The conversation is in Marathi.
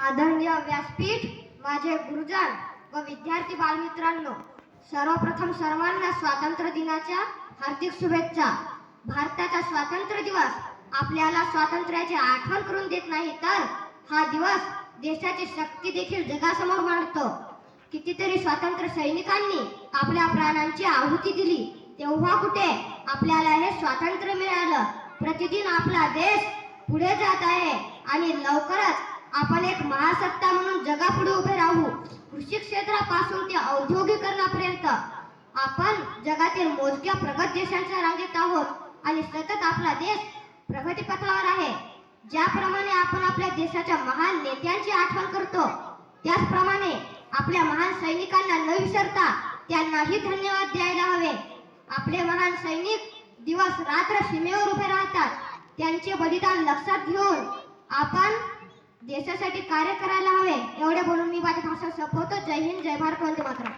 आदरणीय व्यासपीठ, माझे गुरुजन व विद्यार्थी बालमित्रांनो, सर्वप्रथम सर्वांना स्वातंत्र्य दिनाच्या हार्दिक शुभेच्छा. भारताचा स्वातंत्र्य दिवस आपल्याला स्वातंत्र्याची आठवण करून देत नाही, तर हा दिवस देशाची शक्ती देखील जगासमोर मांडतो. कितीतरी स्वातंत्र्य सैनिकांनी आपल्या प्राणांची आहुती दिली, तेव्हा कुठे आपल्याला हे स्वातंत्र्य मिळालं. प्रतिदिन आपला देश पुढे जात आहे आणि लवकरच आपण एक महासत्ता म्हणून जगापुढे उभे राहू. कृषी क्षेत्रापासून ते औद्योगिकरणापर्यंत आपण जगातील मोजक्या प्रगत देशांच्या रांगेत आहोत आणि सतत आपला देश प्रगतीपथावर आहे. ज्याप्रमाणे आपण आपल्या देशाच्या महान नेत्यांची आठवण करतो, त्याचप्रमाणे आपल्या महान सैनिकांना न विसरता त्यांनाही धन्यवाद द्यायला हवे. आपले महान सैनिक दिवस रात्र सीमेवर उभे राहतात. त्यांचे बलिदान लक्षात घेऊन आपण देशासाठी कार्य करायला हवे. एवढे बोलून मी माझे भाषण संपवतो. जय हिंद, जय भारत, वंदे मातरम.